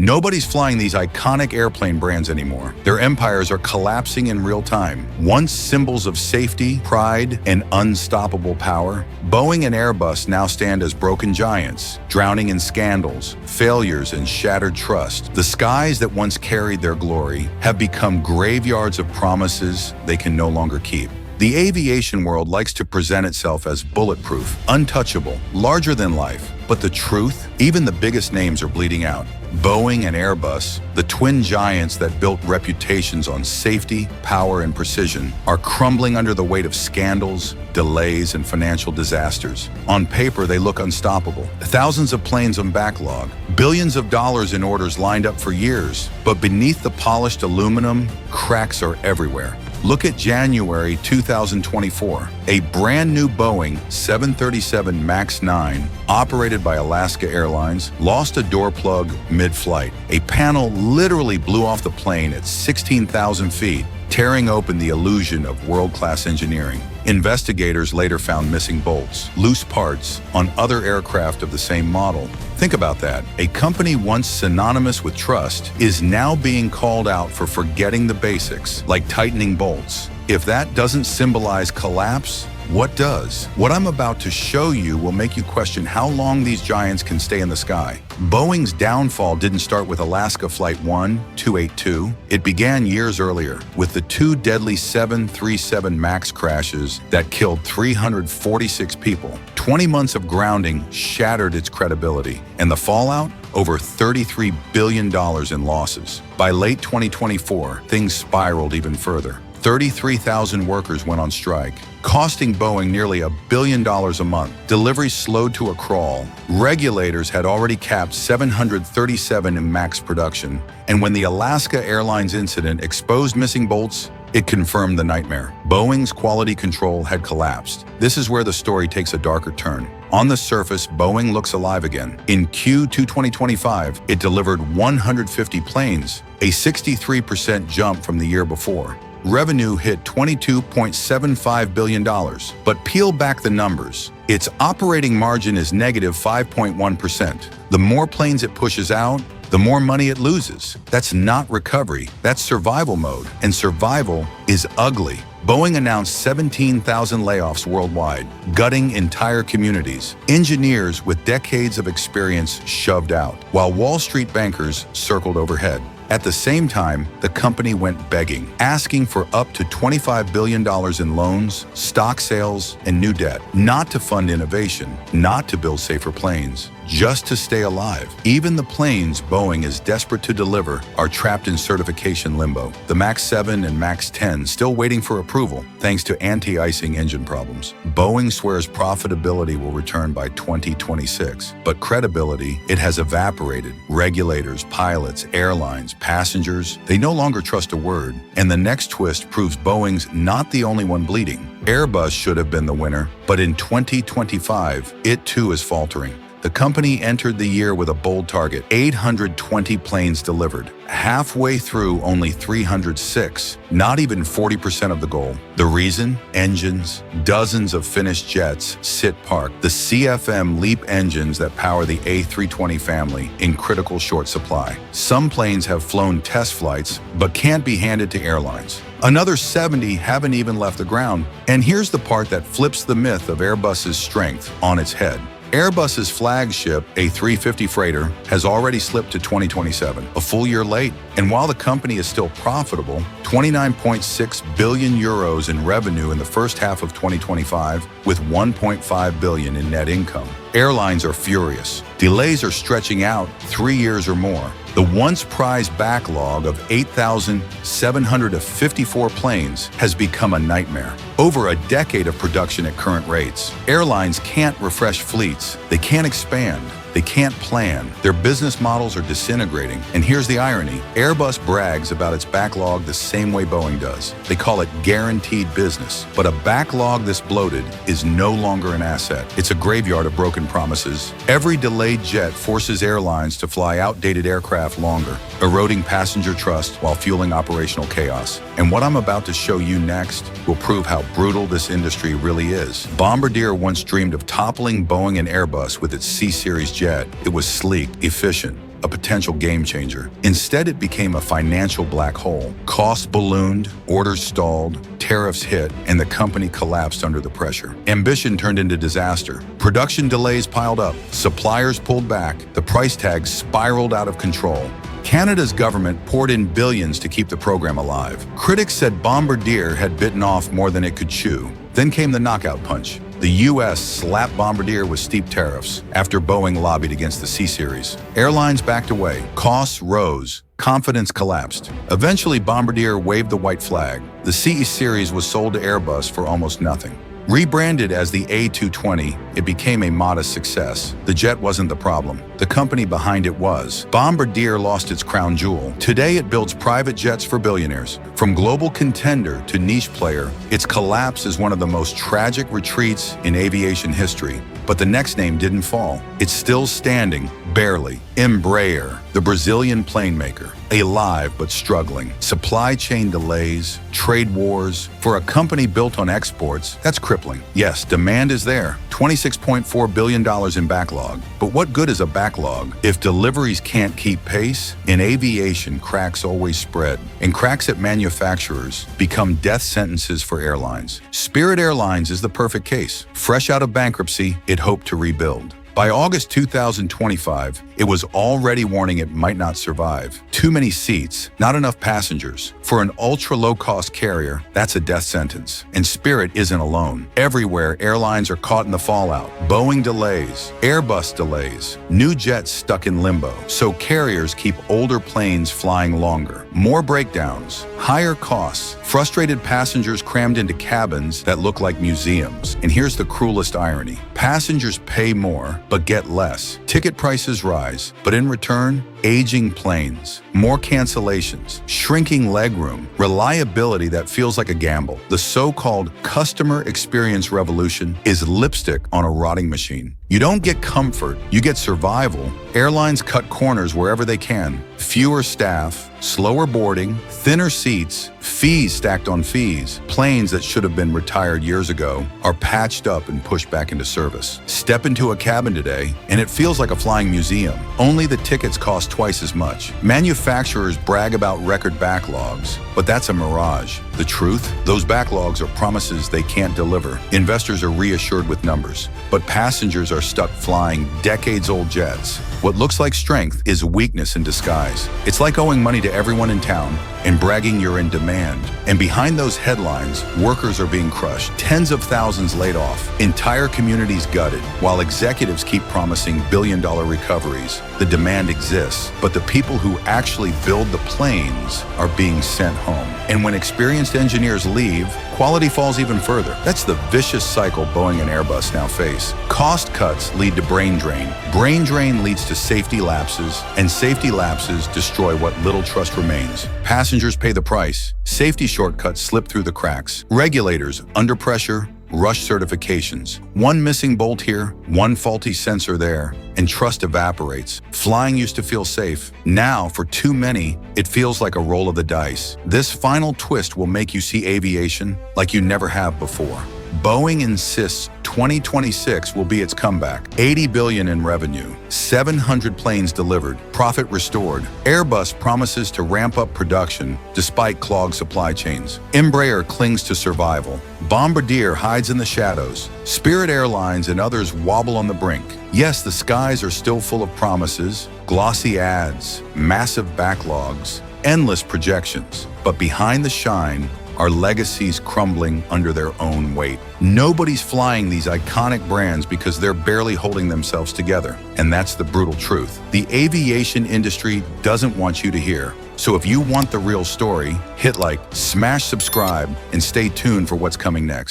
Nobody's flying these iconic airplane brands anymore. Their empires are collapsing in real time. Once symbols of safety, pride, and unstoppable power, Boeing and Airbus now stand as broken giants, drowning in scandals, failures, and shattered trust. The skies that once carried their glory have become graveyards of promises they can no longer keep. The aviation world likes to present itself as bulletproof, untouchable, larger than life. But the truth? Even the biggest names are bleeding out. Boeing and Airbus, the twin giants that built reputations on safety, power, and precision, are crumbling under the weight of scandals, delays, and financial disasters. On paper, they look unstoppable. Thousands of planes on backlog, billions of dollars in orders lined up for years. But beneath the polished aluminum, cracks are everywhere. Look at January 2024. A brand new Boeing 737 MAX 9, operated by Alaska Airlines, lost a door plug mid-flight. A panel literally blew off the plane at 16,000 feet, tearing open the illusion of world-class engineering. Investigators later found missing bolts, loose parts on other aircraft of the same model. Think about that. A company once synonymous with trust is now being called out for forgetting the basics, like tightening bolts. If that doesn't symbolize collapse, what does? What I'm about to show you will make you question how long these giants can stay in the sky. Boeing's downfall didn't start with Alaska Flight 1282. It began years earlier with the two deadly 737 MAX crashes that killed 346 people. 20 months of grounding shattered its credibility, and the fallout? Over $33 billion in losses. By late 2024, things spiraled even further. 33,000 workers went on strike, costing Boeing nearly $1 billion a month. Deliveries slowed to a crawl. Regulators had already capped 737 in MAX production, and when the Alaska Airlines incident exposed missing bolts, it confirmed the nightmare. Boeing's quality control had collapsed. This is where the story takes a darker turn. On the surface, Boeing looks alive again. In Q2 2025, it delivered 150 planes, a 63% jump from the year before. Revenue hit $22.75 billion. But peel back the numbers. Its operating margin is negative 5.1%. The more planes it pushes out, the more money it loses. That's not recovery, that's survival mode. And survival is ugly. Boeing announced 17,000 layoffs worldwide, gutting entire communities. Engineers with decades of experience shoved out, while Wall Street bankers circled overhead. At the same time, the company went begging, asking for up to $25 billion in loans, stock sales, and new debt, not to fund innovation, not to build safer planes, just to stay alive. Even the planes Boeing is desperate to deliver are trapped in certification limbo. The MAX 7 and MAX 10 still waiting for approval, thanks to anti-icing engine problems. Boeing swears profitability will return by 2026, but credibility, it has evaporated. Regulators, pilots, airlines, passengers, they no longer trust a word. And the next twist proves Boeing's not the only one bleeding. Airbus should have been the winner, but in 2025, it too is faltering. The company entered the year with a bold target, 820 planes delivered. Halfway through, only 306, not even 40% of the goal. The reason? Engines. Dozens of finished jets sit parked. The CFM LEAP engines that power the A320 family in critical short supply. Some planes have flown test flights, but can't be handed to airlines. Another 70 haven't even left the ground. And here's the part that flips the myth of Airbus's strength on its head. Airbus's flagship, A350 freighter, has already slipped to 2027, a full year late. And while the company is still profitable, 29.6 billion euros in revenue in the first half of 2025, with 1.5 billion in net income. Airlines are furious. Delays are stretching out 3 years or more. The once prized backlog of 8,754 planes has become a nightmare. Over a decade of production at current rates. Airlines can't refresh fleets. They can't expand. They can't plan. Their business models are disintegrating. And here's the irony. Airbus brags about its backlog the same way Boeing does. They call it guaranteed business. But a backlog this bloated is no longer an asset. It's a graveyard of broken promises. Every delayed jet forces airlines to fly outdated aircraft longer, eroding passenger trust while fueling operational chaos. And what I'm about to show you next will prove how brutal this industry really is. Bombardier once dreamed of toppling Boeing and Airbus with its C-Series jet. It was sleek, efficient, a potential game changer. Instead, it became a financial black hole. Costs ballooned, orders stalled, tariffs hit, and the company collapsed under the pressure. Ambition turned into disaster. Production delays piled up, suppliers pulled back, the price tag spiraled out of control. Canada's government poured in billions to keep the program alive. Critics said Bombardier had bitten off more than it could chew. Then came the knockout punch. The U.S. slapped Bombardier with steep tariffs after Boeing lobbied against the C-Series. Airlines backed away, costs rose, confidence collapsed. Eventually, Bombardier waved the white flag. The C-Series was sold to Airbus for almost nothing. Rebranded as the A220, it became a modest success. The jet wasn't the problem. The company behind it was. Bombardier lost its crown jewel. Today it builds private jets for billionaires. From global contender to niche player, its collapse is one of the most tragic retreats in aviation history. But the next name didn't fall. It's still standing, barely. Embraer, the Brazilian plane maker. Alive but struggling. Supply chain delays, trade wars. For a company built on exports, that's crippling. Yes, demand is there. $26.4 billion in backlog. But what good is a backlog if deliveries can't keep pace? In aviation, cracks always spread. And cracks at manufacturers become death sentences for airlines. Spirit Airlines is the perfect case. Fresh out of bankruptcy, it hoped to rebuild. By August 2025, it was already warning it might not survive. Too many seats, not enough passengers. For an ultra-low-cost carrier, that's a death sentence. And Spirit isn't alone. Everywhere, airlines are caught in the fallout. Boeing delays, Airbus delays, new jets stuck in limbo. So carriers keep older planes flying longer. More breakdowns, higher costs, frustrated passengers crammed into cabins that look like museums. And here's the cruelest irony. Passengers pay more, but get less. Ticket prices rise, but in return, aging planes, more cancellations, shrinking legroom, reliability that feels like a gamble. The so-called customer experience revolution is lipstick on a rotting machine. You don't get comfort, you get survival. Airlines cut corners wherever they can. Fewer staff, slower boarding, thinner seats, fees stacked on fees. Planes that should have been retired years ago are patched up and pushed back into service. Step into a cabin today, and it feels like a flying museum. Only the tickets cost twice as much. Manufacturers brag about record backlogs, but that's a mirage. The truth? Those backlogs are promises they can't deliver. Investors are reassured with numbers, but passengers are stuck flying decades-old jets. What looks like strength is weakness in disguise. It's like owing money to everyone in town and bragging you're in demand. And behind those headlines, workers are being crushed, tens of thousands laid off, entire communities gutted, while executives keep promising billion-dollar recoveries. The demand exists, but the people who actually build the planes are being sent home. And when experienced engineers leave, quality falls even further. That's the vicious cycle Boeing and Airbus now face. Cost cuts lead to brain drain. Brain drain leads to safety lapses, and safety lapses destroy what little trust remains. Passengers pay the price. Safety shortcuts slip through the cracks. Regulators, under pressure, rush certifications. One missing bolt here, one faulty sensor there, and trust evaporates. Flying used to feel safe. Now, for too many, it feels like a roll of the dice. This final twist will make you see aviation like you never have before. Boeing insists 2026 will be its comeback. $80 billion in revenue, 700 planes delivered, profit restored. Airbus promises to ramp up production despite clogged supply chains. Embraer clings to survival. Bombardier hides in the shadows. Spirit Airlines and others wobble on the brink. Yes, the skies are still full of promises, glossy ads, massive backlogs, endless projections. But behind the shine, are legacies crumbling under their own weight. Nobody's flying these iconic brands because they're barely holding themselves together. And that's the brutal truth. The aviation industry doesn't want you to hear. So if you want the real story, hit like, smash subscribe, and stay tuned for what's coming next.